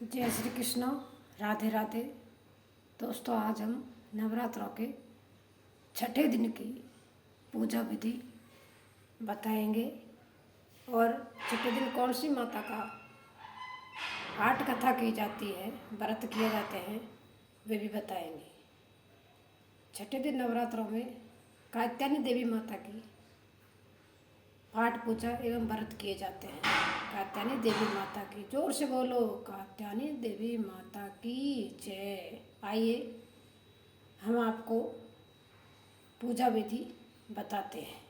जय श्री कृष्ण। राधे राधे। दोस्तों, आज हम नवरात्रों के छठे दिन की पूजा विधि बताएंगे और छठे दिन कौन सी माता का पाठ कथा की जाती है, व्रत किए जाते हैं, वे भी बताएंगे। छठे दिन नवरात्रों में कात्यायनी देवी माता की पाठ पूजा एवं व्रत किए जाते हैं। कात्यायनी देवी माता की, जोर से बोलो, कात्यायनी देवी माता की जय। आइए हम आपको पूजा विधि बताते हैं।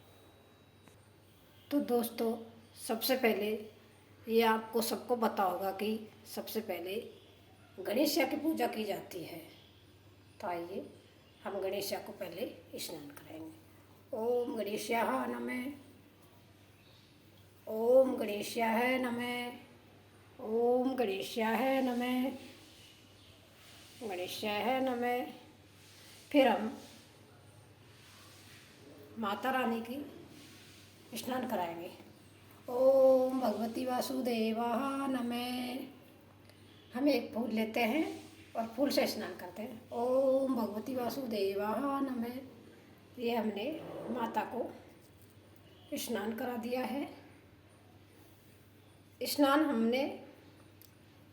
तो दोस्तों, सबसे पहले ये आपको सबको पता होगा कि सबसे पहले गणेश की पूजा की जाती है। तो आइए हम गणेश को पहले स्नान कराएंगे। ओम गणेशाय नमः। ओम गणेशाय नमः। ओम गणेशाय नमः। गणेशाय नमः। फिर हम माता रानी की स्नान कराएंगे। ओम भगवती वासुदेवाय नमः। हम एक फूल लेते हैं और फूल से स्नान करते हैं। ओम भगवती वासुदेवाय नमः। ये हमने माता को स्नान करा दिया है। स्नान हमने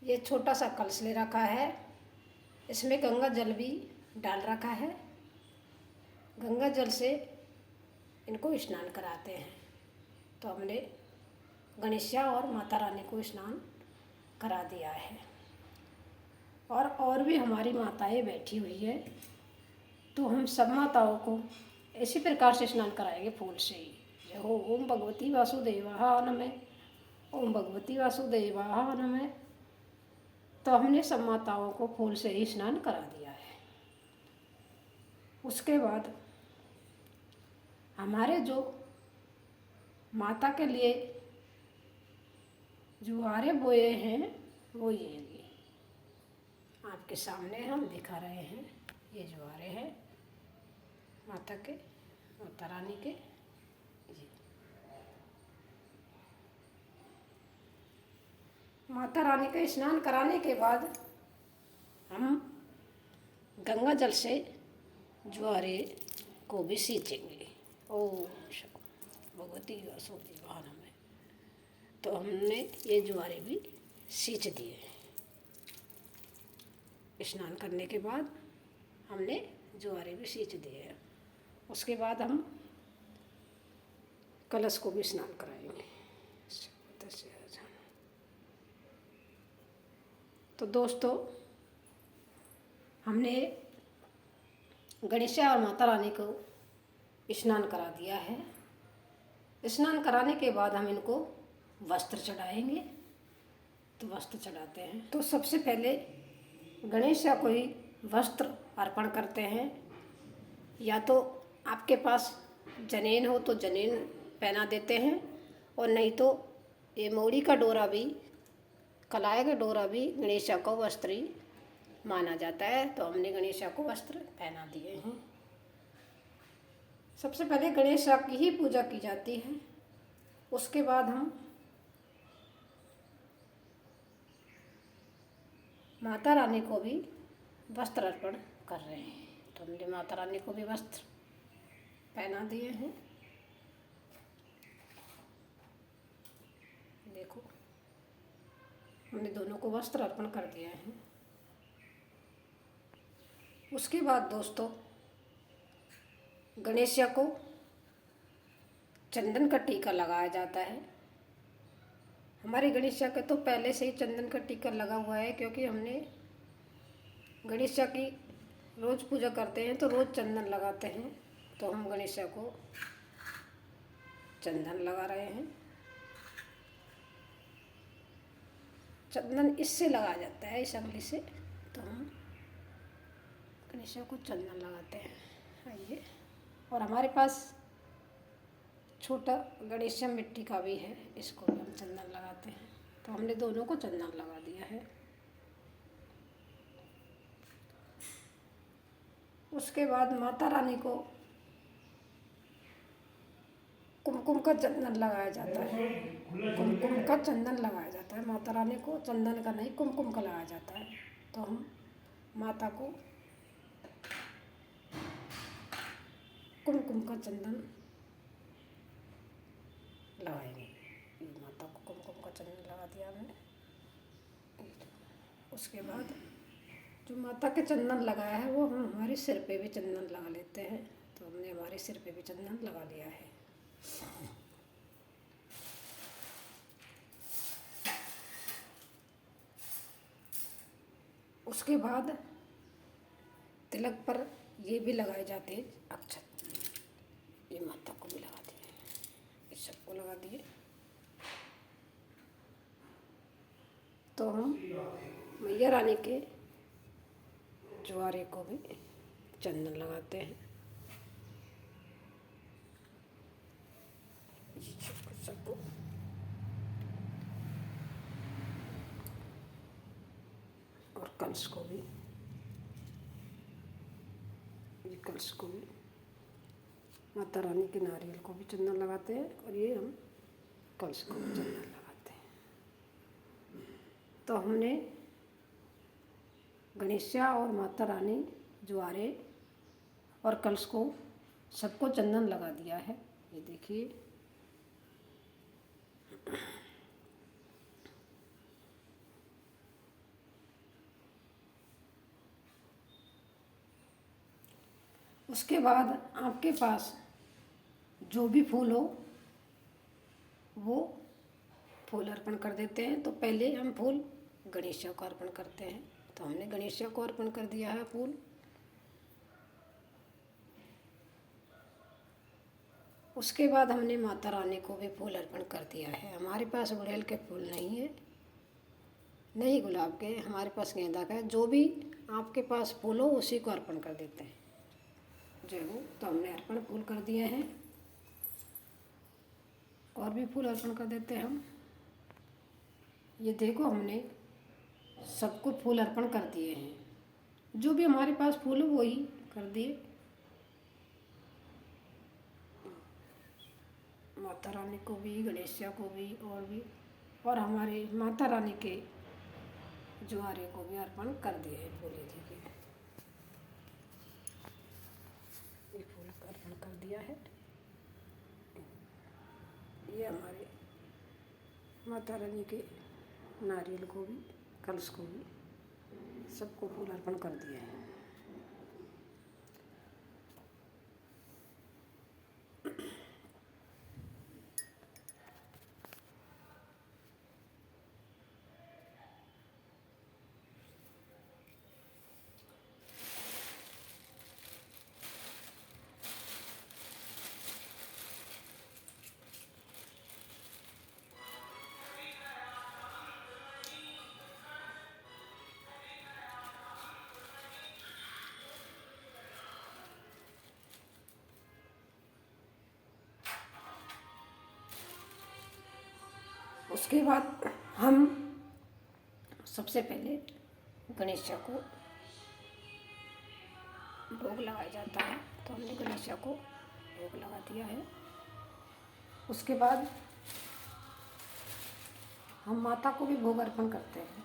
ये छोटा सा कलश ले रखा है, इसमें गंगा जल भी डाल रखा है। गंगा जल से इनको स्नान कराते हैं। तो हमने गणेशा और माता रानी को स्नान करा दिया है। और भी हमारी माताएं बैठी हुई है, तो हम सब माताओं को इसी प्रकार से स्नान कराएंगे, फूल से ही। जय हो। ओम भगवती वासुदेवाय नमः। ओम भगवती वासुदेवाय नमः। तो हमने सब माताओं को फूल से ही स्नान करा दिया है। उसके बाद हमारे जो माता के लिए जुआरे बोए हैं वो ये आपके सामने हम दिखा रहे हैं। ये जुआरे हैं माता के, माता रानी के। माता रानी का स्नान कराने के बाद हम गंगा जल से जुआरे को भी सींचेंगे। ओम भगवती वासुदेवाय नमः। तो हमने ये जुआरे भी सींच दिए। स्नान करने के बाद हमने जुआरे भी सींच दिए। उसके बाद हम कलश को भी स्नान कराएंगे। तो दोस्तों, हमने गणेशा और माता रानी को स्नान करा दिया है। स्नान कराने के बाद हम इनको वस्त्र चढ़ाएंगे। तो वस्त्र चढ़ाते हैं। तो सबसे पहले गणेशा को ही वस्त्र अर्पण करते हैं। या तो आपके पास जनेन हो तो जनेन पहना देते हैं, और नहीं तो ये मौड़ी का डोरा भी, कलाय का डोरा भी गणेशा को वस्त्र ही माना जाता है। तो हमने गणेशा को वस्त्र पहना दिए हैं। सबसे पहले गणेशा की ही पूजा की जाती है। उसके बाद हम माता रानी को भी वस्त्र अर्पण कर रहे हैं। तो हमने माता रानी को भी वस्त्र पहना दिए हैं। देखो, हमने दोनों को वस्त्र अर्पण कर दिया है। उसके बाद दोस्तों, गणेशा को चंदन का टीका लगाया जाता है। हमारे गणेशा के तो पहले से ही चंदन का टीका लगा हुआ है, क्योंकि हमने गणेशा की रोज़ पूजा करते हैं तो रोज़ चंदन लगाते हैं। तो हम गणेशा को चंदन लगा रहे हैं। चंदन इससे लगाया जाता है, इस अंगली से। तो हम गणेशा को चंदन लगाते हैं। आइए, और हमारे पास छोटा गणेशा मिट्टी का भी है, इसको भी हम चंदन लगाते हैं। तो हमने दोनों को चंदन लगा दिया है। उसके बाद माता रानी को कुमकुम का चंदन लगाया जाता है। कुमकुम का चंदन लगाया जाता है माता रानी को, चंदन का नहीं कुमकुम का लगाया जाता है। तो हम माता को कुमकुम का चंदन लगाएंगे। माता को कुमकुम का चंदन लगा दिया हमने। उसके बाद जो माता के चंदन लगाया है वो हम हमारे सिर पे भी चंदन लगा लेते हैं। तो हमने हमारे सिर पे भी चंदन लगा लिया है। उसके बाद तिलक पर ये भी लगाए जाते हैं अक्षत। ये माता को भी लगा दिए, इस सबको लगा दिए। तो हम मैया रानी के ज्वारे को भी चंदन लगाते हैं। सबको और कलश को भी, ये कलश को भी माता रानी के नारियल को भी चंदन लगाते हैं और ये हम कलश को भी चंदन लगाते हैं। तो हमने गणेशा और माता रानी ज्वारे और कलश को सबको चंदन लगा दिया है। ये देखिए। उसके बाद आपके पास जो भी फूल हो वो फूल अर्पण कर देते हैं। तो पहले हम फूल गणेशा को अर्पण करते हैं। तो हमने गणेशा को अर्पण कर दिया है फूल। उसके बाद हमने माता रानी को भी फूल अर्पण कर दिया है। हमारे पास गुड़हल के फूल नहीं है, नहीं गुलाब के, हमारे पास गेंदा का है। जो भी आपके पास फूल हो उसी को अर्पण कर देते हैं। जय हो। तो हमने अर्पण फूल कर दिए हैं। और भी फूल अर्पण कर देते हैं हम। ये देखो हमने सबको फूल अर्पण कर दिए हैं। जो भी हमारे पास फूल हो वही कर दिए। माता रानी को भी, गणेशा को भी और हमारे माता रानी के ज्वारे को भी अर्पण कर दिए हैं फूल। देखिए ये फूल अर्पण कर दिया है। ये हमारे माता रानी के नारियल को भी, कलश को भी, सबको फूल अर्पण कर दिए हैं। उसके बाद हम सबसे पहले गणेशा को भोग लगाया जाता है। तो हमने गणेशा को भोग लगा दिया है। उसके बाद हम माता को भी भोग अर्पण करते हैं।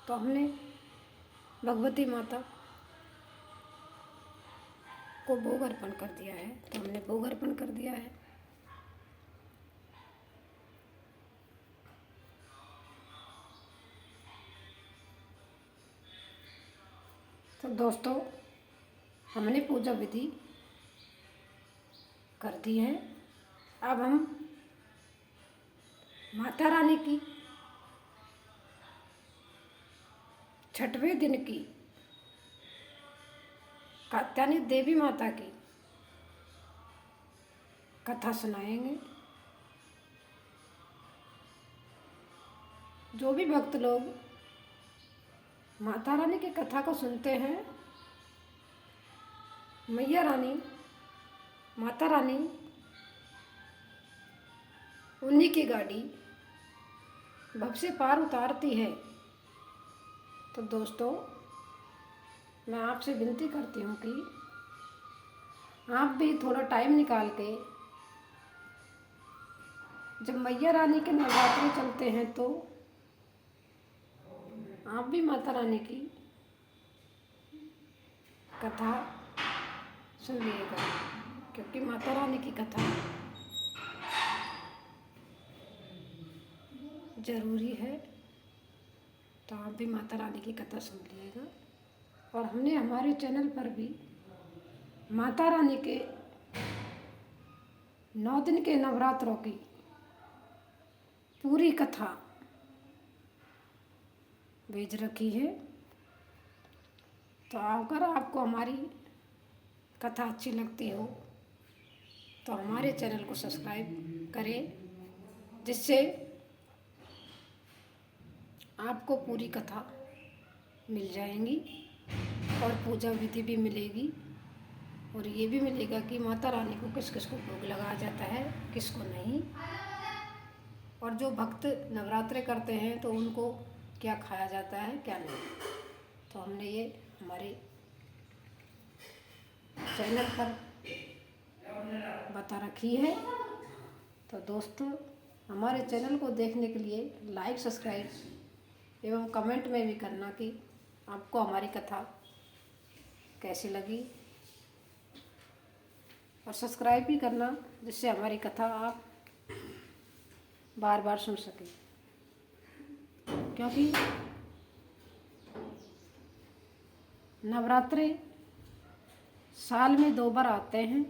तो हमने भगवती माता को भोग अर्पण कर दिया है। तो हमने भोग अर्पण कर दिया है। तो दोस्तों हमने पूजा विधि कर दी है। अब हम माता रानी की छठवें दिन की कात्यायनी देवी माता की कथा सुनाएंगे। जो भी भक्त लोग माता रानी की कथा को सुनते हैं, मैया रानी, माता रानी उन्हीं की गाड़ी भव से पार उतारती है। तो दोस्तों मैं आपसे विनती करती हूँ कि आप भी थोड़ा टाइम निकाल के, जब मैया रानी के नवरात्रि चलते हैं तो आप भी माता रानी की कथा सुन लीजिएगा, क्योंकि माता रानी की कथा ज़रूरी है। तो आप भी माता रानी की कथा सुन लीजिएगा। और हमने हमारे चैनल पर भी माता रानी के 9 दिन के नवरात्रों की पूरी कथा भेज रखी है। तो अगर आपको हमारी कथा अच्छी लगती हो तो हमारे चैनल को सब्सक्राइब करें, जिससे आपको पूरी कथा मिल जाएंगी और पूजा विधि भी मिलेगी। और ये भी मिलेगा कि माता रानी को किस किस को भोग लगाया जाता है, किसको नहीं, और जो भक्त नवरात्रे करते हैं तो उनको क्या खाया जाता है, क्या नहीं। तो हमने ये हमारे चैनल पर बता रखी है। तो दोस्तों, हमारे चैनल को देखने के लिए लाइक, सब्सक्राइब एवं कमेंट में भी करना कि आपको हमारी कथा कैसी लगी, और सब्सक्राइब भी करना, जिससे हमारी कथा आप बार बार सुन सकें। क्योंकि नवरात्रे साल में 2 बार आते हैं,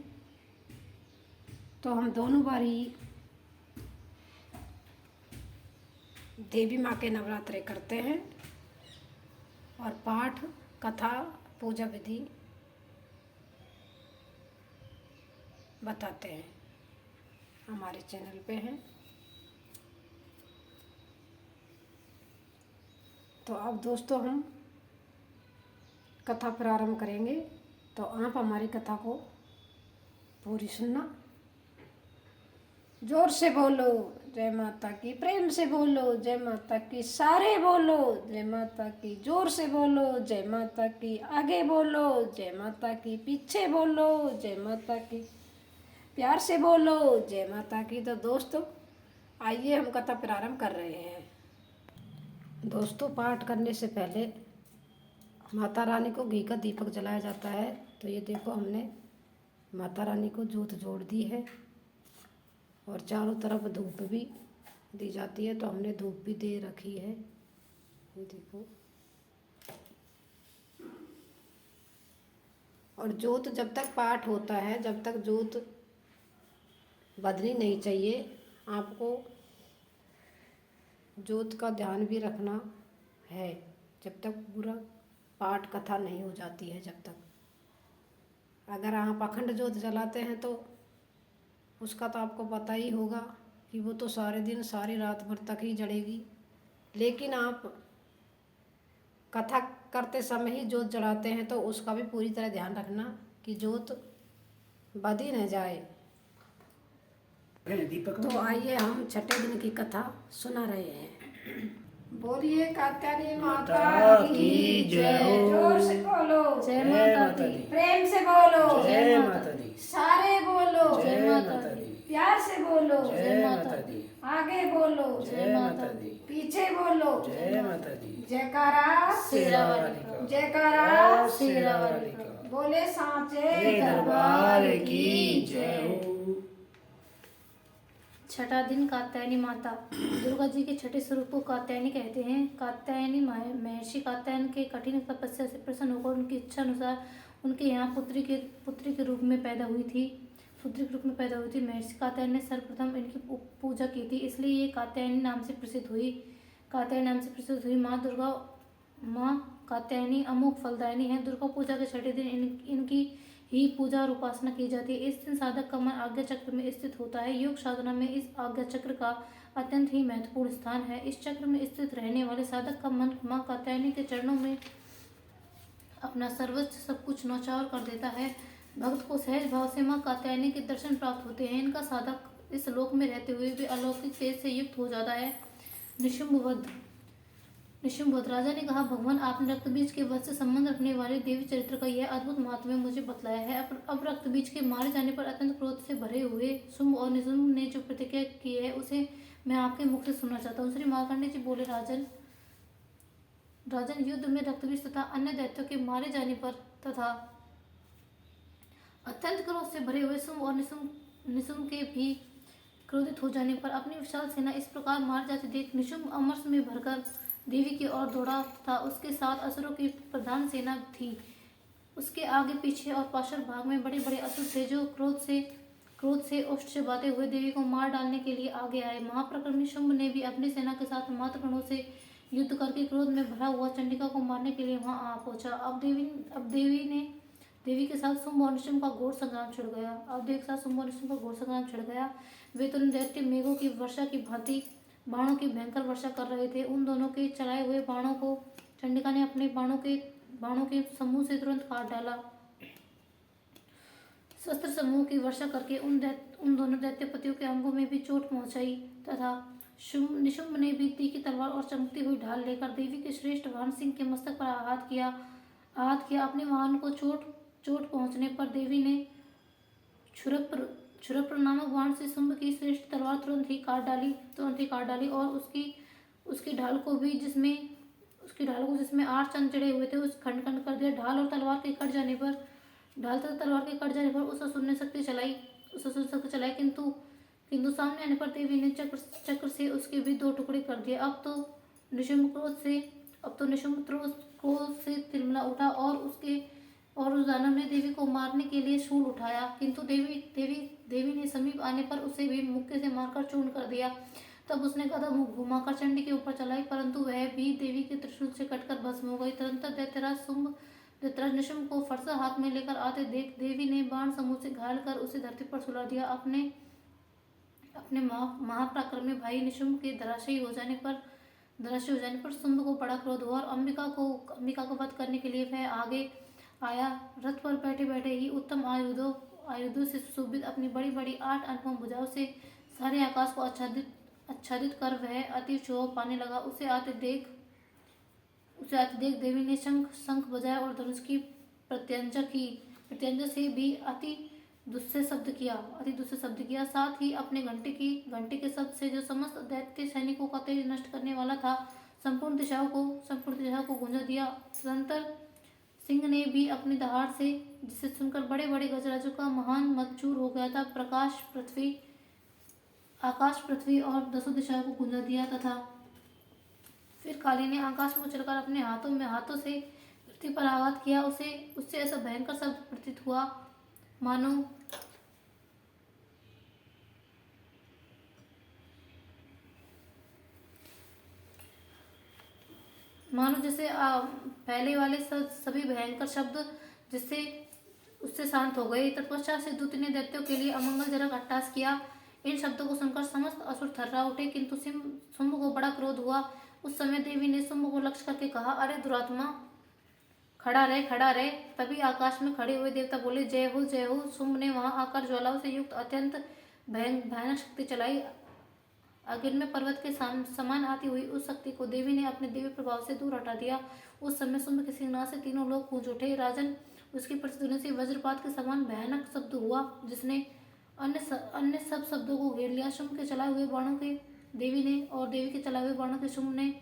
तो हम दोनों बार ही देवी माँ के नवरात्रे करते हैं और पाठ, कथा, पूजा विधि बताते हैं, हमारे चैनल पे हैं। तो अब दोस्तों, हम कथा प्रारंभ करेंगे। तो आप हमारी कथा को पूरी सुनना। जोर से बोलो जय माता की, प्रेम से बोलो जय माता की, सारे बोलो जय माता की, जोर से बोलो जय माता की, आगे बोलो जय माता की, पीछे बोलो जय माता की, प्यार से बोलो जय माता की। तो दोस्तों, आइए हम कथा प्रारंभ कर रहे हैं। दोस्तों, पाठ करने से पहले माता रानी को घी का दीपक जलाया जाता है। तो ये देखो, हमने माता रानी को जोत जोड़ दी है और चारों तरफ धूप भी दी जाती है। तो हमने धूप भी दे रखी है, ये देखो। और जोत जब तक पाठ होता है, जब तक जोत बदलनी नहीं चाहिए। आपको जोत का ध्यान भी रखना है, जब तक पूरा पाठ कथा नहीं हो जाती है। जब तक, अगर आप अखंड जोत जलाते हैं तो उसका तो आपको पता ही होगा कि वो तो सारे दिन, सारी रात भर तक ही जलेगी। लेकिन आप कथा करते समय ही जोत जलाते हैं तो उसका भी पूरी तरह ध्यान रखना कि जोत बद ही न जाए। तो आइए हम छठे दिन की कथा सुना रहे हैं। बोलिए कात्यायनी माता की जय। जोर से बोलो जय माता दी, प्रेम से बोलो जय माता दी, सारे बोलो जय माता दी, प्यार से बोलो जय माता दी, आगे बोलो जय माता दी, पीछे बोलो जय माता दी। जयकारा शेरा वाली का, जयकारा शेरा वाली का, बोले सांचे दरबार की जय हो। छठा दिन कात्यायनी माता। दुर्गा जी के छठे स्वरूप को कात्यायनी कहते हैं। कात्यायनी महर्षि कात्यायन के कठिन तपस्या से प्रसन्न होकर उनकी इच्छा अनुसार उनके यहाँ पुत्री के रूप में पैदा हुई थी। महर्षि कात्यायन ने सर्वप्रथम इनकी पूजा की थी, इसलिए ये कात्यायनी नाम से प्रसिद्ध हुई। माँ कात्यायनी अमोघ फलदायिनी है। दुर्गा पूजा के छठे दिन इनकी ही पूजा और उपासना की जाती है। इस दिन साधक का मन आज्ञा चक्र में स्थित होता है। योग साधना में इस आज्ञा चक्र का अत्यंत ही महत्वपूर्ण स्थान है। इस चक्र में स्थित रहने वाले साधक का मन माँ कात्यायनी के चरणों में अपना सर्वस्व सब कुछ न्यौछावर कर देता है। भक्त को सहज भाव से माँ कात्यायनी के दर्शन प्राप्त होते हैं। इनका साधक इस लोक में रहते हुए भी अलौकिक तेज से युक्त हो जाता है। निशुंभवध निशुम्भ राजा ने कहा, भगवान, आपने रक्तबीज के वध से संबंध रखने वाले देवी चरित्र का यह अद्भुत महात्म्य मुझे बतलाया है। अब रक्तबीज के मारे जाने पर अत्यंत क्रोध से भरे हुए शुंभ और निशुम्भ ने जो प्रतिज्ञा की है उसे मैं आपके मुख से सुनना चाहता हूँ। श्री मार्कंडेय जी बोले, राजन, युद्ध में रक्तबीज तथा अन्य दैत्यों के मारे जाने पर तथा अत्यंत क्रोध से भरे हुए शुंभ और निशुम्भ के भी क्रोधित हो जाने पर अपनी विशाल सेना इस प्रकार मार जाती देख निशुम्भ अमरस में भरकर देवी की ओर दौड़ा था। उसके साथ असुरों की प्रधान सेना थी। उसके आगे पीछे और पार्श्व भाग में बड़े बड़े असुर थे जो क्रोध से ओष्ठ चबाते हुए देवी को मार डालने के लिए आगे आए। महाप्रक्रमी शुंभ ने भी अपनी सेना के साथ मात्र गणों से युद्ध करके क्रोध में भरा हुआ चंडिका को मारने के लिए वहां आ पहुंचा। अब देवी के साथ शुंभ और निशुम्भ का घोर संग्राम छिड़ गया। वे दोनों दैत्य मेघों की वर्षा की भांति बाणों की भयंकर वर्षा कर रहे थे। उन दोनों के चलाए हुए बाणों को चंडिका ने अपने बाणों के समूह से तुरंत काट डाला। शस्त्र समूह की वर्षा करके उन दोनों दैत्यपतियों के अंगों में भी चोट पहुंचाई तथा निशुम्भ ने भी तीखी तलवार और चमकती हुई ढाल लेकर देवी के श्रेष्ठ वाहन सिंह के मस्तक पर आघात किया। अपने वाहन को चोट पहुंचने पर देवी ने छुरप्र नामक बाण से शुंभ की श्रेष्ठ तलवार तुरंत ही काट डाली और उसकी ढाल को जिसमें 8 चंद चढ़े हुए थे उस खंड कर दिया। ढाल तथा तलवार के कट जाने पर उस असुर ने शक्ति चलाई किंतु सामने आने पर देवी ने चक्र से उसके भी 2 टुकड़े कर दिए। अब तो निशुम्भ क्रोध से तिलमिला उठा और उस दानव ने देवी को मारने के लिए शूल उठाया, किंतु देवी ने समीप आने पर उसे भी मुक्के से मारकर चूर्ण कर दिया। तब उसने गदा घुमाकर चंडी के ऊपर चलाई, परंतु वह भी देवी के त्रिशूल से कटकर भस्म हो गई। तदंतर दैत्यराज निशुम्भ को फरसा हाथ में लेकर आते देख देवी ने बाण समूह से घायल कर उसे धरती पर सुला दिया। अपने महापराक्रमी भाई निशुम्भ के धराशायी हो जाने पर शुंभ को बड़ा क्रोध हुआ और अंबिका को वध करने के लिए वह आगे आया। रथ पर बैठे बैठे ही उत्तम आयुधों से सुशोभित अपनी बड़ी बड़ी 8 अनुपम भुजाओं से सारे आकाश को आच्छादित कर वह अति शोभा पाने लगा। उसे आते देख देवी ने शंख बजाया और धनुष की प्रत्यंचा से भी अति दुस्सह शब्द किया। साथ ही अपने घंटे के शब्द से जो समस्त दैत्य सैनिकों का तेज नष्ट करने वाला था संपूर्ण दिशाओं को गूंजा दिया। तदंतर सिंह ने भी अपनी दहाड़ से, जिसे सुनकर बड़े बड़े गजराजों का महान मत चूर हो गया था, आकाश पृथ्वी और 10 दिशाओं को गूंजा दिया तथा फिर काली ने आकाश में उछलकर अपने हाथों से पृथ्वी पर आघात किया। उससे ऐसा भयंकर शब्द प्रतीत हुआ मानो जैसे पहले वाले सभी भयंकर शब्द उससे शांत हो गए। तत्पश्चात से दूत ने दैत्यों के लिए अमंगलजनक अट्टहास किया। इन शब्दों को सुनकर समस्त असुर थर्रा उठे, किंतु शुंभ को बड़ा क्रोध हुआ। उस समय देवी ने शुंभ को लक्ष्य करके कहा, अरे दुरात्मा, खड़ा रहे। तभी आकाश में खड़े हुए देवता बोले, जय हो। शुंभ ने वहां आकर ज्वालाओं से युक्त अत्यंत भयानक शक्ति चलाई। अग्नि में पर्वत के समान आती हुई उस शक्ति को देवी ने अपने दिव्य प्रभाव से दूर हटा दिया। उस समय शुंभ के सिंहनाद से तीनों लोग गूंज उठे। राजन, उसकी प्रतिध्वनि से वज्रपात के समान भयानक शब्द हुआ जिसने अन्य सब शब्दों को घेर लिया। शुंभ के चलाए हुए बाणों के देवी के चलाए हुए बाणों के शुंभ ने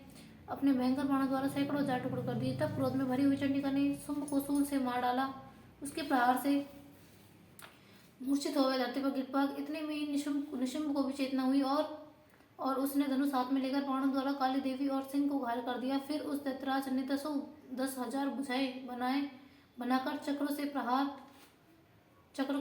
अपने भयंकर बाणों द्वारा सैकड़ों हजार टुकड़े कर दिए। तब क्रोध में भरी हुई चंडिका ने शुंभ को शूल से मार डाला। उसके प्रहार से मूर्छित हो गए धरती पर गिर पड़ा। इतने में ही निशुम्भ को भी चेतना हुई और उसने धनुष हाथ में लेकर बाणों द्वारा काली देवी और सिंह को घायल कर दिया। फिर उस दैत्यराज ने 10,000 भुजाएं बनाकर चक्रों के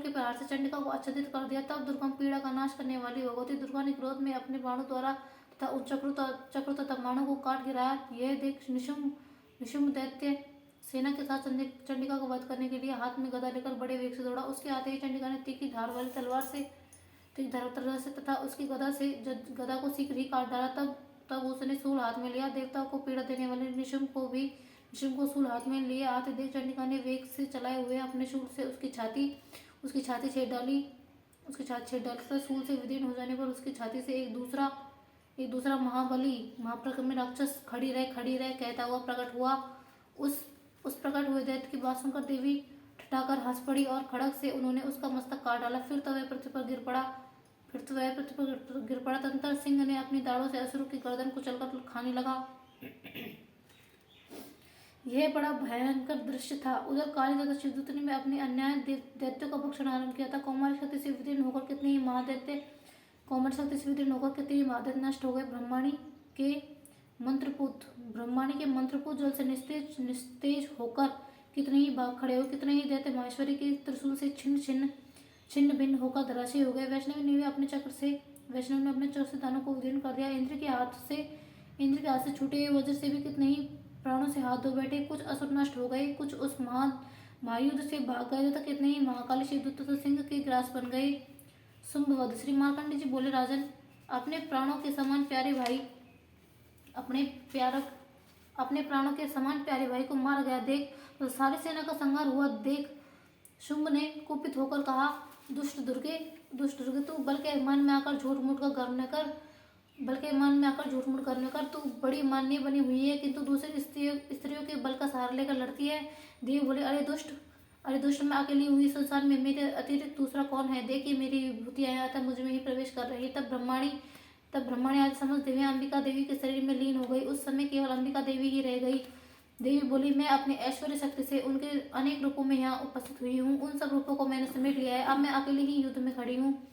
प्रहार से चंडिका को आच्छादित कर दिया। तब दुर्गम पीड़ा का नाश करने वाली भगवती दुर्गा ने क्रोध में अपने बाणों द्वारा तथा उन चक्रों तथा बाणों को काट गिराया। यह देख निशुम्भ दैत्य सेना के साथ चंडिका को वध करने के लिए हाथ में गदा लेकर बड़े वेग से दौड़ा। उसके आते ही चंडिका ने तीखी धार वाली तलवार से तथा उसकी गदा को शीघ्र ही काट डाला। तब उसने शूल हाथ में लिया। देवताओं को पीड़ा देने वाले निशुम्भ को शूल हाथ में लिए आते देख चंडिका ने वेग से चलाए हुए अपने शूल से उसकी छाती छेद डाली तथा शूल से विदीर्ण हो जाने पर उसकी छाती से एक दूसरा एक दूसरा महाबली महापराक्रमी राक्षस खड़ी रह कहता हुआ प्रकट हुआ। उस प्रकट हुए दैत्य की बात सुनकर देवी ठठाकर हंस पड़ी और खड़ग से उन्होंने उसका मस्तक काट डाला। फिर तो वह पृथ्वी पर गिर पड़ा। तंत्र सिंह ने अपनी दाढ़ों से असुर की गर्दन कुचलकर खाने लगा। यह बड़ा भयंकर दृश्य था। उधर काली तथा शिवदूत ने अपने अन्याय दैत्यों का भक्षण आरंभ किया था। कौमारी शक्ति से विदीर्ण होकर कितने ही महादैत्य नष्ट हो गए। ब्रह्माणी के मंत्रपूत जल से निस्तेज होकर कितने ही भाग खड़े हुए। कितने ही दैत्य माहेश्वरी के त्रिशूल से छिन्न भिन्न होकर धराशायी हो गए। वैष्णव ने अपने चक्र से दानों को विदीर्ण कर दिया। इंद्र के हाथ से छूटे हुए वज्र से भी कितने ही प्राणों से हाथ धो बैठे। कुछ असुर नष्ट हो गए, कुछ उस महायुद्ध से भाग गए तथा कितने ही महाकाली शिवदूत तथा सिंह के ग्रास बन गए। शुंभवध। श्री मार्कंडे जी बोले, राजन, अपने प्राणों के समान प्यारे भाई को मार गया देख, तो सारी सेना का संहार हुआ देख। शुंभ ने कुपित होकर कहा, दुष्ट दुर्गे, तू बल के मन में आकर झूठ मूठ कर तू बड़ी माननीय बनी हुई है, किंतु दूसरी स्त्रियों के बल का सहारा लेकर लड़ती है। देवी बोले, अरे दुष्ट, मैं अकेली हुई संसार में मेरे अतिरिक्त दूसरा कौन है? देखिए मेरी विभूतियां आता मुझ में ही प्रवेश कर रही है। तब ब्रह्माणी आज समझ देवी अंबिका देवी के शरीर में लीन हो गई। उस समय केवल अंबिका देवी ही रह गई। देवी बोली, मैं अपने ऐश्वर्य शक्ति से उनके अनेक रूपों में यहाँ उपस्थित हुई हूँ। उन सब रूपों को मैंने समेट लिया है। अब मैं अकेली ही युद्ध में खड़ी हूँ।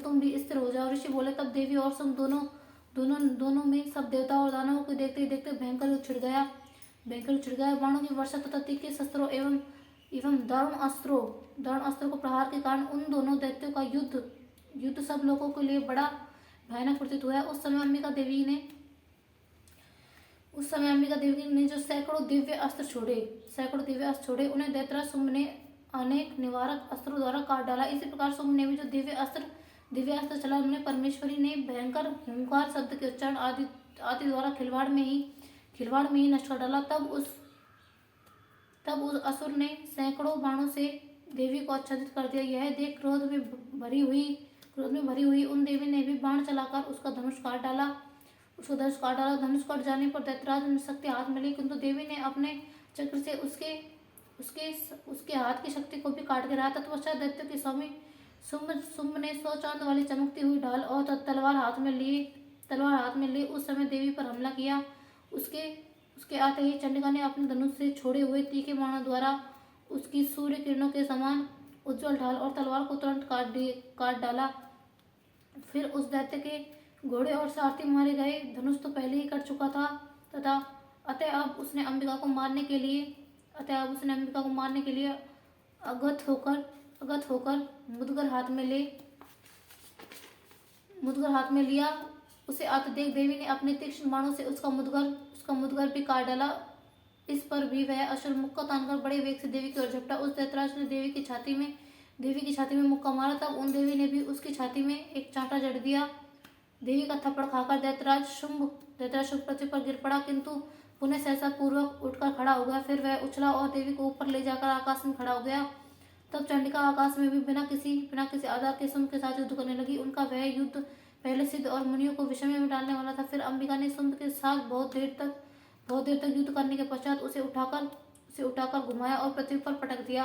तुम भी स्थिर हो जाओ। ऋषि बोले, तब देवी और सुम दोनों में सब देवता और दानवों को देखते ही देखते भयंकर युद्ध छिड़ गया। बाणों की वर्षा तथा तीखे शस्त्रों एवं दारुण अस्त्रों को प्रहार के कारण उन दोनों दैत्यों का युद्ध सब लोगों के लिए बड़ा भयानक प्रतीत हुआ। उस समय अंबिका देवी ने जो सैकड़ों दिव्य अस्त्र छोड़े, उन्हें दैत्यराज शुंभ ने अनेक निवारक अस्त्रों द्वारा काट डाला। इसी प्रकार शुंभ ने भी जो दिव्य अस्त्र चला, उन्हें परमेश्वरी ने भयंकर हुंकार शब्द के उच्चारण आदि द्वारा खिलवाड़ में ही नष्ट कर डाला। तब उस असुर ने सैकड़ों बाणों से देवी को आच्छादित कर दिया। यह देख क्रोध में भरी हुई उन देवी ने भी बाण चलाकर उसका धनुष काट डाला। धनुष कट जाने पर दैत्यराज ने शक्ति हाथ में ली, किंतु देवी ने अपने चक्र से उसके हाथ की शक्ति को भी काट गिराया। तत्पश्चात दैत्यों के स्वामी शुंभ ने 100 चांद वाली चमकती हुई ढाल और तलवार हाथ में लिए उस समय देवी पर हमला किया। उसके आते ही चंडिका ने अपने धनुष से छोड़े हुए तीखे बाणों द्वारा उसकी सूर्य किरणों के समान उज्जवल ढाल और तलवार को तुरंत काट डाला। फिर उस दैत्य के घोड़े और सारथी मारे गए। धनुष तो पहले ही कट चुका था तथा अतः अब उसने अंबिका को मारने के लिए अगत होकर मुदगर हाथ में लिया। उसे आते देख देवी ने अपने तीक्ष्ण बाणों से उसका मुदगर भी काट डाला। इस पर भी वह असुर मुक्का तानकर बड़े वेग से देवी की ओर झपटा। उस दैत्यराज ने देवी की छाती में मुक्का मारा। तब उन देवी ने भी उसकी छाती में एक चांटा जड़ दिया। देवी का थप्पड़ खाकर दैत्यराज शुंभ पृथ्वी पर गिर पड़ा, किंतु पुनः सहसा पूर्वक उठकर खड़ा हो गया। फिर वह उछला और देवी को ऊपर ले जाकर आकाश में खड़ा हो गया। तब चंडिका आकाश में भी बिना किसी आधार के शुंभ के साथ युद्ध करने लगी। उनका वह युद्ध पहले सिद्ध और मुनियों को विषम में डालने वाला था। फिर अंबिका ने शुंभ के साथ बहुत देर तक युद्ध करने के पश्चात उसे उठाकर घुमाया और पृथ्वी पर पटक दिया।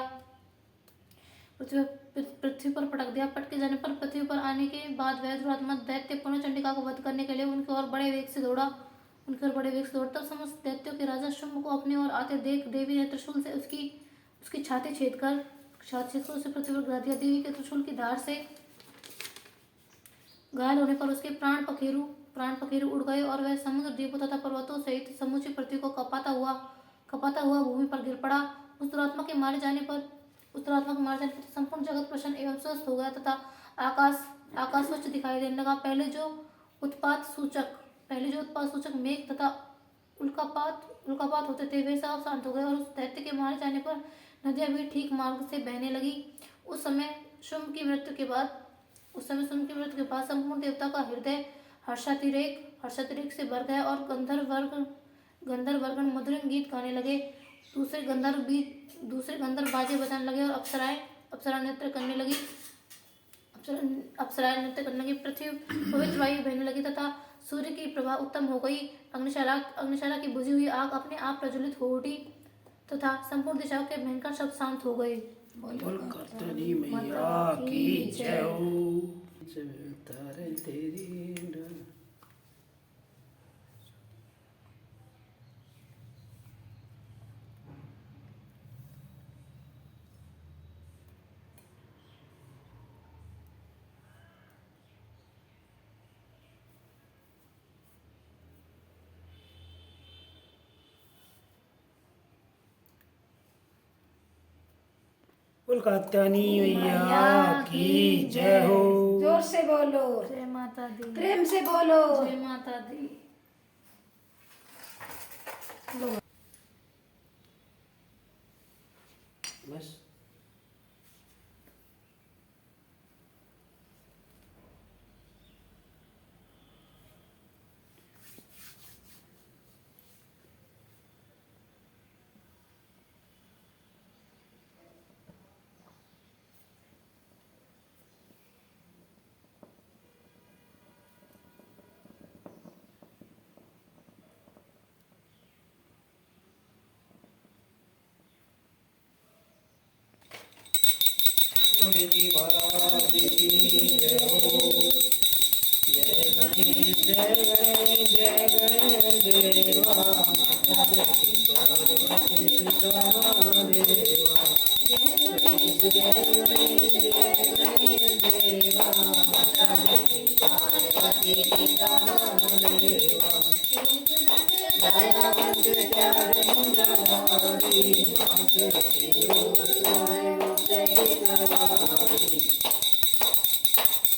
पटके जाने पर पृथ्वी पर आने के बाद वह दुरात्मा दैत्य पुनः चंडिका को वध करने के लिए उनकी ओर बड़े वेग से दौड़ा। तब समस्त दैत्यों के राजा शुंभ को अपने ओर आते देख देवी ने त्रिशूल से उसकी छाती छेद कर उसे पृथ्वी पर गिरा दिया। देवी के त्रिशूल की धार से घायल होने पर उसके प्राण पखेरु उड़ गए और वह समुद्र द्वीपों तथा पर्वतों सहित समूची पृथ्वी को कपाता हुआ भूमि पर गिर पड़ा। उस दुरात्मा के मारे जाने पर संपूर्ण जगत प्रसन्न एवं स्वस्थ हो गया तथा आकाश स्वच्छ दिखाई देने लगा। पहले जो उत्पात सूचक मेघ तथा उल्कापात होते थे वे सब शांत हो गए और उस दैत्य के मारे जाने पर नदियां भी ठीक मार्ग से बहने लगी। उस समय शुंभ की मृत्यु के बाद संपूर्ण देवता का हृदय हर्षातिरेक से भर गया और गंधर्वगण मधुर गीत गाने लगे। दूसरे गंधर्व बाजे बजाने लगे और अप्सरा नृत्य करने लगी। अप्सराएं नृत्य करने लगी, पृथ्वी पवित्र वायु बहने लगी तथा सूर्य की प्रभा उत्तम हो गई। अग्निशाला की बुझी हुई आग अपने आप प्रज्वलित हो उठी तथा संपूर्ण दिशाओं के भयंकर शब्द शांत हो गए। बोल कत्तरी मैया की जय हो। तारे तेरी डर। बोल कात्यायनी मैया की जय हो। जोर से बोलो, जय माता दी, प्रेम से बोलो। जय माता दी। बस जी महाराज की जय हो। जय गणेश जय गणेश देवा। माता जय पार्वती पिता महादेवा। गणेश जय गणेश देवा। माता जय पार्वती पिता महादेवा। दयावंत प्यारे मुरारी। माते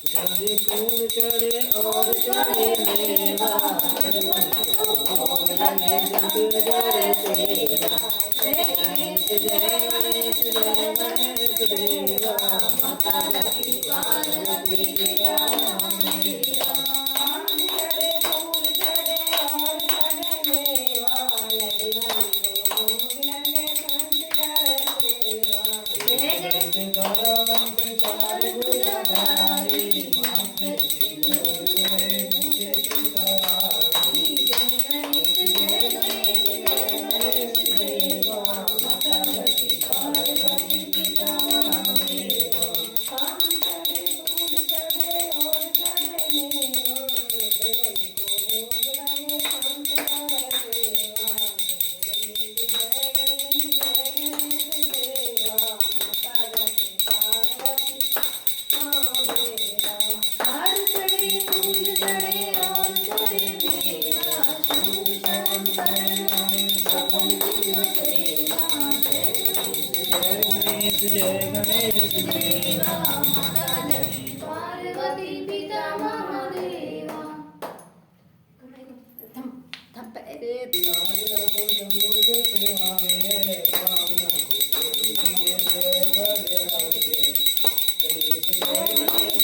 चढ़े फूल चढ़े और चढ़े मेवा। भोग लगे जग जय सेवा। जय गणेश जय गणेश देवा। माता जय पार्वती पिता महादेवा। चढ़े फूल चढ़े और चढ़े मेवा। भोग लगे जग जय सेवा। जय गणेश गौरवंत चारि भुजधारी। जय गणेश देवा। माता जय पार्वती पिता महादेवा। थम पहले नारियल को समूह सेवाए। भावना को कोटि जय बड़े आगे। गणेश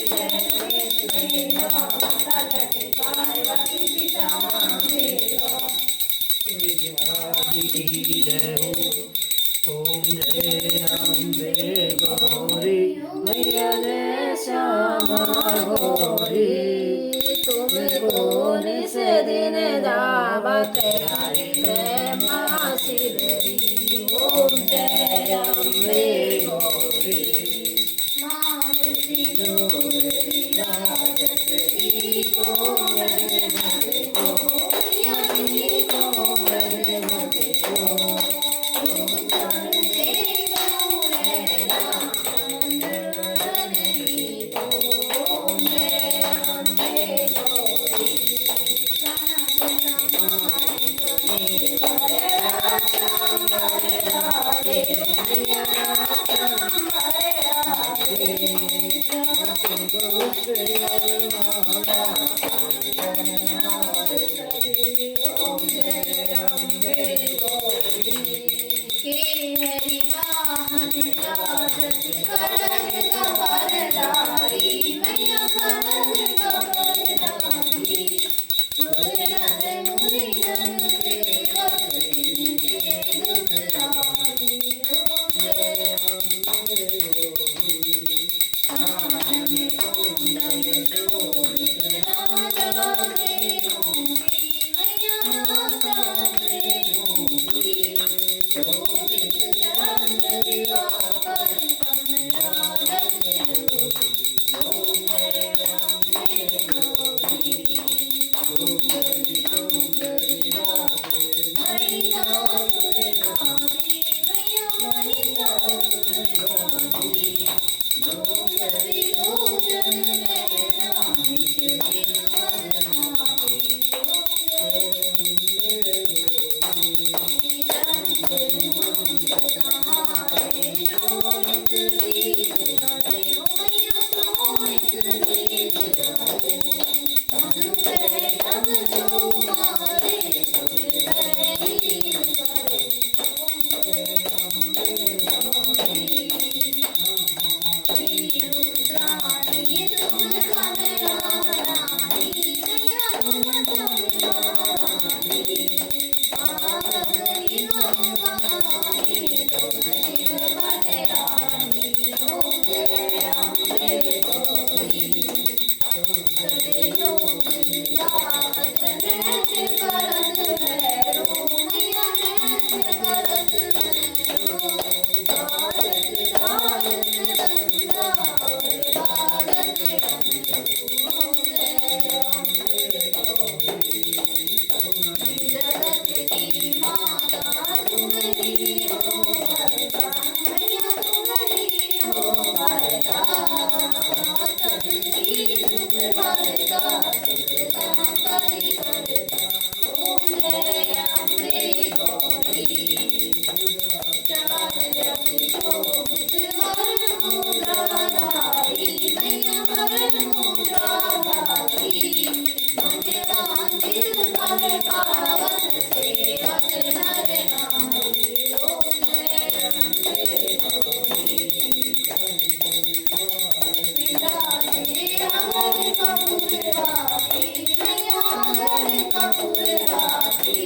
जय गणेश देवा। माता जय पार्वती पिता महादेवा। जी महाराज की जय हो। ओम जय अम्बे गौरी मैया जय श्यामा गौरी। तुमको निस दिन दावत हरि ब्रह्मा शिवरी। ओम जय अम्बे गौरी। मानसी दूर विराजत दीपो मद मद को। यति को मद मद को। पावत सेवक नर नारी ओम जय अम्बे गौरी राधे अगर कपूरवासी मैया अगर कपूरवासी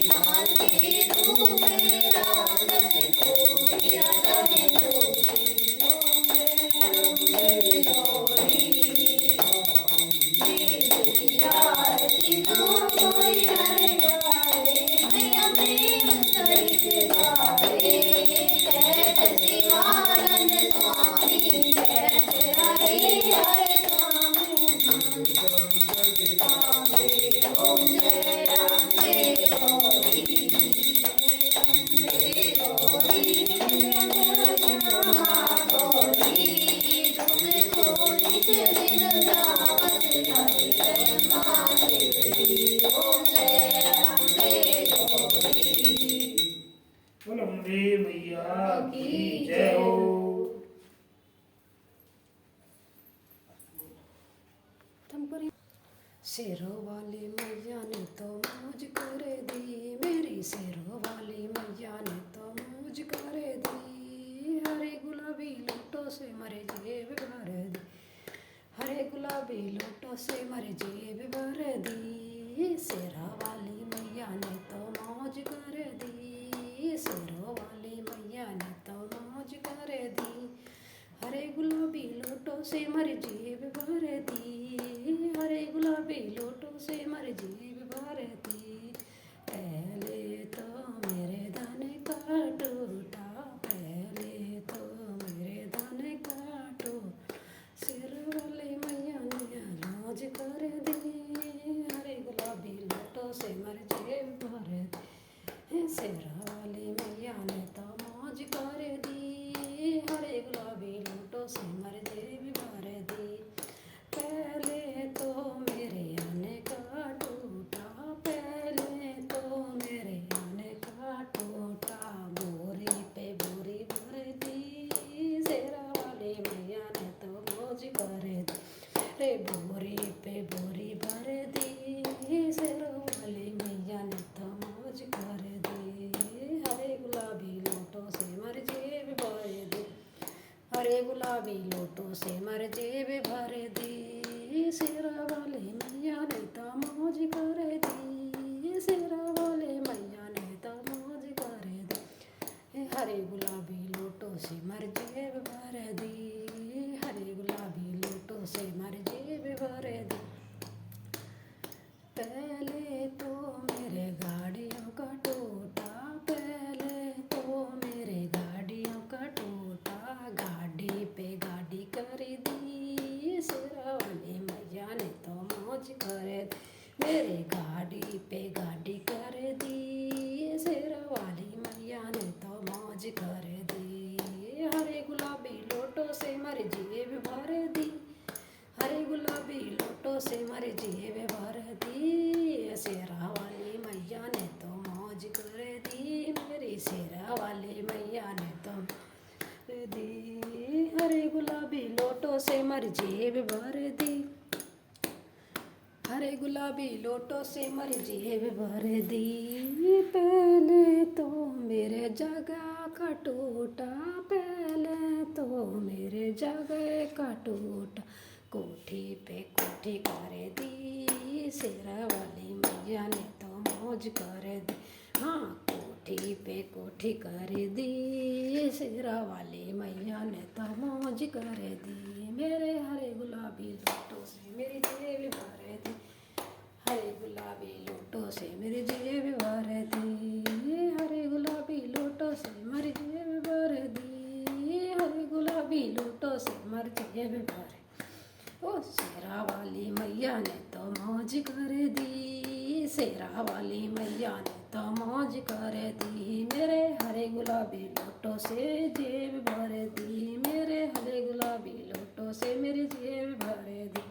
मालती तू मेरा रस कोई रतन जोगी ओम जय अम्बे गौरी आरती तो कोई नर गाए मैया प्रेम सहित गाए कहत शिवानंद स्वामी कहत हरि हर स्वामी ओम जय अम्बे गौरी अम्बे गौरी श्यामा गौरी तुमको नित दिन गावत हरि माँ देवी ओम जय अम्बे गौरी बोल अम्बे मैया की जय हो। शेरों वाली मैया ने तो मौज कर दी, मेरी शेरों वाली मैया ने तो मौज कर दी। हरे गुलाबी लूटों से मरे जेब भर दी, हरे गुलाबी लूटों से मरे जेब भर दी। शेरा वाली मैया ने तो मौज कर दी, शेरों वाली मैया ने तो मौज कर दी। हरे गुलाबी लूटों से मरे जेब भर दी, हरे गुलाबी लूटों से मरे जेब भर दी। पहले तो मेरे धन का टूटा, पहले तो मेरे धन का टूटा, सिर वाली मैया ने मौज कर दी। हरे गुलाबी लूटों से मरे जेब भर दी, शेरा वाली मैया ने तो मौज कर दी। हरे गुलाबी लूटों से मरे जेब भर दी। पहले तो मेरे आने का टूटा, पहले तो मेरे आने का टूटा, बोरी पे बोरी भर दी। शेरा वाली मैया ने तो मौज कर दी, रे बोरी पे बोरी भर दी। शेरा वाली मैया ने तो मौज कर दी। हरे गुलाबी लूटों से मर जेब भर दी, हरे गुलाबी लूटों से मर जेब भर दी। शेरा वाले मैया ने तो मौज कर दी, शेरा वाले मैया ने तो मौज कर दी। हरे गुलाबी लूटों से मर जेब भर दी, हरे गुलाबी लूटों से मर जेब भर दी। पहले तो मेरे गाड़ियों का टूटा, पहले तो मेरे गाड़ियों का टूटा, गाड़ी पे गाड़ी कर दी। शेरा वाली मैया ने तो मौज कर दी, मेरे गाड़ी पे गाड़ी कर दी। शेरा वाली मैया ने तो मौज कर दी। हरे गुलाबी लूटों से मर जेब भर दी, हरे गुलाबी लूटों से मर जेब भर दी। शेरा वाली मैया ने तो मौज कर दी, मेरी शेरा वाली मैया ने तो कर दी। हरे गुलाबी लूटों से मर जेब भर दी, हरे गुलाबी लूटों से मर जेब भर दी। पहले तो मेरे जगह का टूटा, पहले तो मेरे जगह का टूटा, कोठी पे कोठी कर दी। शेरा वाली मैया ने तो मौज कर दी, हाँ कोठी पे कोठी कर दी। शेरा वाली मैया ने तो मौज कर दी। मेरे हरे गुलाबी लूटों से मेरी जेब भर दी, हरे गुलाबी लूटों से मेरी जेब भर दी। हरे गुलाबी लूटों से मेरी जेब भर दी, हरे गुलाबी लूटों से मर जेब भर। ओ शेरा वाली मैया ने तो मौज कर दी, शेरा वाली मैया ने तो मौज कर दी। मेरे हरे गुलाबी लूटों से जेब भर दी, मेरे हरे गुलाबी लूटों से मेरी जेब भर दी।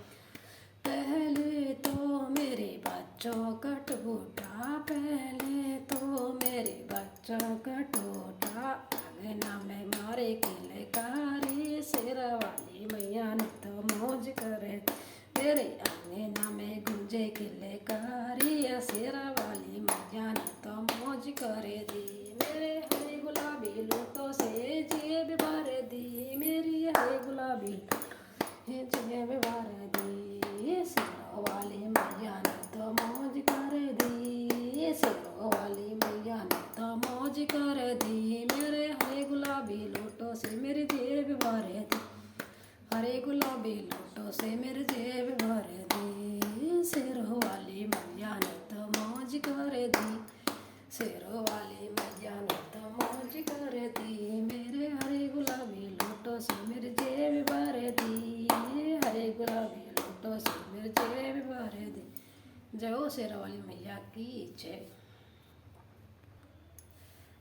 पहले तो मेरे बच्चों का टूटा, पहले तो मेरे बच्चों का टूटा, अंगना में मारे किले कारी। शेरा वाली मैया ने तो मौज कर दी, तेरे अंगना में गुंजे किलकारी शेरा वाली मैया ने तो मौज करे दी मेरे हरे गुलाबी लूटों से जेब भर दी मेरी हरे गुलाबी जेब भर दी शेरों वाली मैया ने तो मौज कर दी शेरों वाली मैया ने तो मौज कर दी मेरे हरे गुलाबी लूटों से मेरी जेब भर दी हरे गुलाबी लूटों से मेरे जेब भर दी शेरों वाली मैया ने तो मौज कर दी शेरों वाली मैया ने तो मौज कर दी मेरे हरे गुलाबी लूटों से मेरे जेब भर दी हरे गुलाबी लूटों से मेरे जेब भर दी। जय हो शेरों वाली मैया की जय।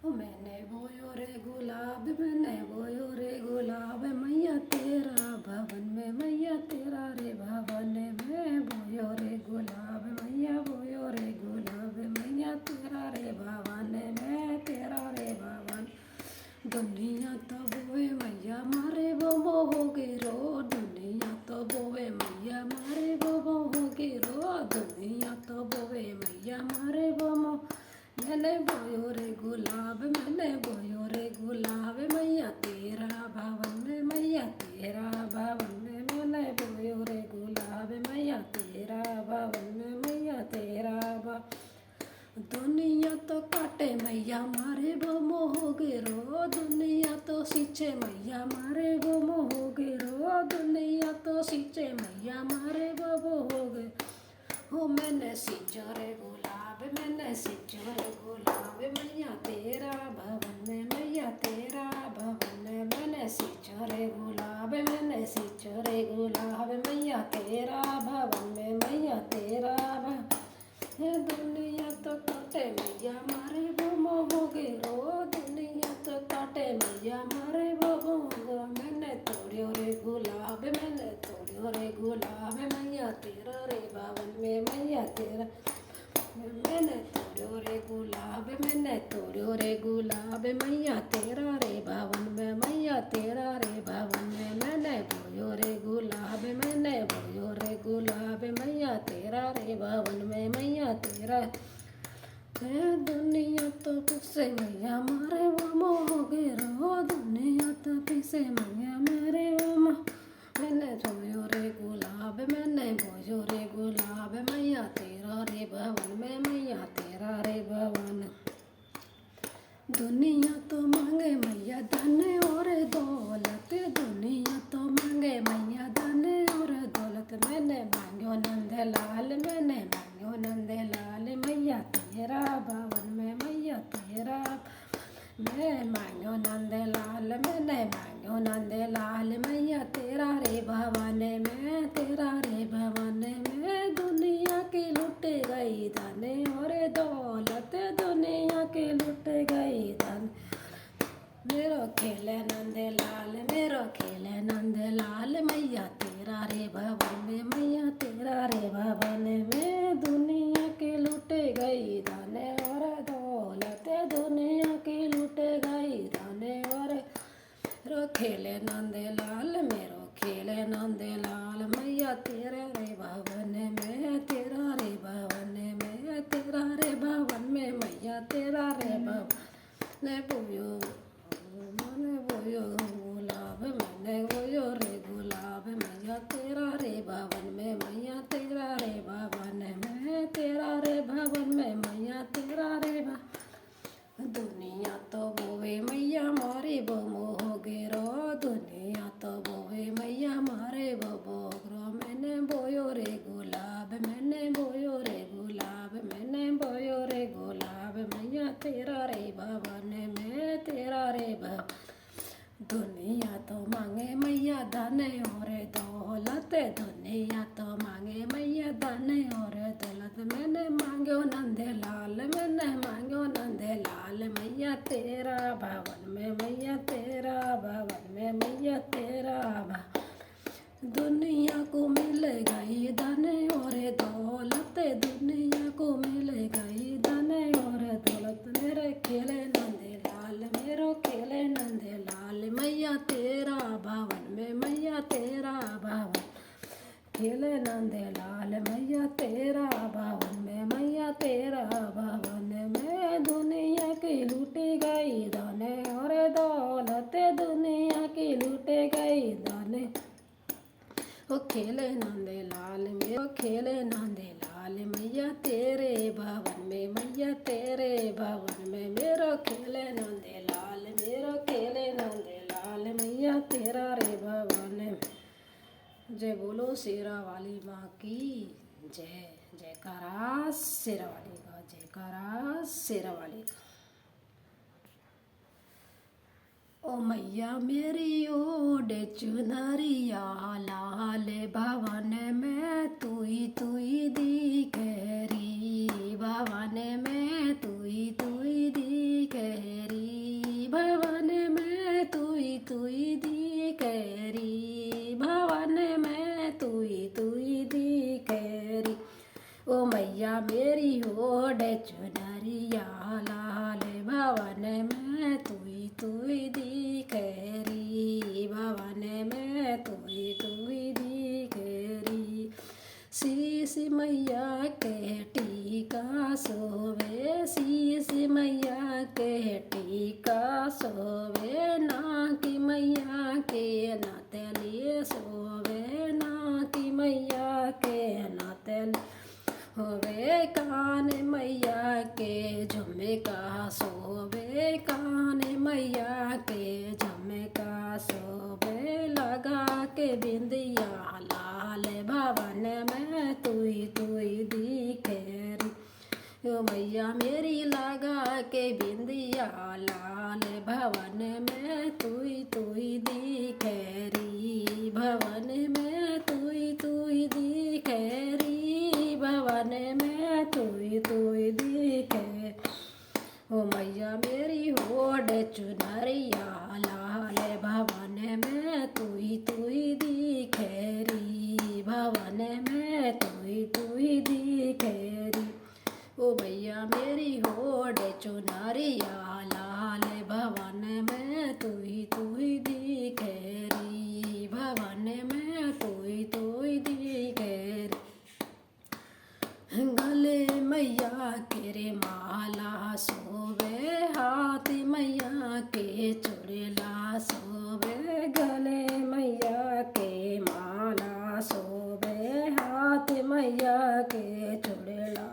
मैंने बोयो रे गुलाब मैंने बोयो रे गुलाब मैया तेरा भवन में मैया तेरा रे भवन में बोयो रे गुलाब मैया बोयो रे गुलाब मैया तेरा रे भवन में तेरा रे भवन। दुनिया तो बोए मैया मारे वो मोहोगे रो दुनिया तो बोए मैया मारे वो मोहोगे रो दुनिया तो बोए मैया मारे वो मोह मैंने बोयो रे गुलाब मैंने बोयो रे गुलाब मैया तेरा भवन में मैया तेरा भवन में मैंने बोयो रे गुलाब मैया तेरा भवन में मैया तेरा दुनिया तो काटे मैया मारे वो मोहोगे रो दुनिया तो सींचे मैया मारे वो मोहोगे रो दुनिया तो सींचे मैया मारे वो मोहोगे हो मैंने सींचो रे गुलाब मैंने सींचो रे गुलाब मैया तेरा भवन में मैया तेरा भवन में मैंने सींचो रे गुलाब मैंने सींचो रे गुलाब मैया तेरा भवन में मैया तेरा भवन। दुनिया तो काटे मैया मारे वो मोहोगे रो दुनिया तो काटे मैया मारे वो मोहोगे मैंने तोड़ियो रे गुलाब मैंने तोड़ियो रे गुलाब मैया तेरा रे भवन में मैया तेरा मैंने तोड़ियो रे गुलाब मैंने तोड़ियो रे गुलाब मैया तेरा रे भवन में मैया तेरा रे भवन में मैंने बोयो रे गुलाब मैंने बोयो रे गुलाब मैया तेरा रे भवन में मैया तेरा दुनिया तो पिसे मैया मारे वो मोहोगे रो दुनिया तो पिसे मैया मारे वो मोह मैंने बोयो रे गुलाब मैंने बोयो रे गुलाब मैया तेरा रे भवन में मैया तेरा रे भवन। दुनिया तो मांगे मैया धन और दौलत दुनिया तो मांगे मैया धन और दौलत मैंने मांगो नंद लाल मैंने मांगो नंद लाल मैया तेरा भवन में मैया तेरा मैं मांगो नंद लाल मैंने मांगो नंद लाल मैया तेरा रे भवन में तेरा रे भवन में दुनिया की लुट गई धन और दौलत दुनिया की लुट गई धन मेरो खेले नंद लाल मेरो खेले नंद लाल मैया तेरा रे भवन में मैया तेरा रे भवन में दुनिया की लुट गई धन और दौलत दुनिया की लुट गई धन और मेरो खेले नंद लाल मेरो खेले नंद लाल मैया तेरा रे भवन में तेरा रे भवन में तेरा रे भवन में मैया तेरा रे भवन ने बोयो मैंने बोयो गुलाब मैंने बोयो रे गुलाब मैया तेरा रे भवन में मैया तेरा रे भवन में तेरा रे भवन में मैया तेरा रे दुनिया तो बोवे मैया मारे वो मोहोगे रो दुनिया तो बोवे मैया मारे वो बोगरो मैंने बोयो रे गुलाब मैंने बोयो रे गुलाब मैंने बोयो रे गुलाब मैया तेरा रे भवन में तेरा रे भवन। दुनिया तो मांगे मैया धन और दौलत दुनिया तो मांगे मैया धन और दौलत मैंने मांगो नंद लाल मैंने मांगो नंद लाल मैया तेरा भवन में मैया तेरा भवन में मैया तेरा भवन। दुनिया को मिल गई धन और दौलत दुनिया को मिल गई धन और दौलत मेरे खेले नंद लाल मेरो खेले नंद लाल मैया तेरा भवन में मैया तेरा भवन खेले नंद भवन में दुनिया की लूटी गई धन और दौलत दुनिया की लूटे गई धन। ओ खेले नंदे लाल में ओ खेले नंदे लाल मैया तेरे भवन में मैया तेरे भवन में मेरो खेले नंदे लाल मेरो खेले नंदे लाल मैया तेरा रे भवन में। जय बोलो शेरा वाली माँ की जय। जयकारा शेरा वाली का जयकारा शेरा वाली का। ओ मैया मेरी ओढ़ चुनरिया लाल भवन में तुई दिख री भवन में तुई दिख री भवन में तुई दिख री भवन में तुई दिख री। ओ मैया मेरी ओढ़ चुनरिया लाल भवन में तुई दिख री भवन में तुई दिख री। शीश मैया के टीका सोवे शीश मैया के टीका सोवे नाकी मैया के नातले सोवे नाकी मैया के नातले होवे कान मैया के झुमका सोवे कान मैया के झुमका सोवे लगा के बिंदिया लाल भवन में तुई दिख री। ओ मैया मेरी लगा के बिंदिया लाल भवन में तुई दिख री भवन में तुई दिख री भवन में तुई दिख। ओ मैया मेरी ओढ़ चुनरिया लाल भवन में तुई दिख री भवन में तुई दिख री। ओ मैया मेरी ओढ़ चुनरिया लाल भवन में तुई दिख री भवन में तुई दिख री। गले मैया के रे माला सोवे हाथी मैया के चुड़ला सोवे गले मैया के माला सोवे हाथ मैया के चुड़ला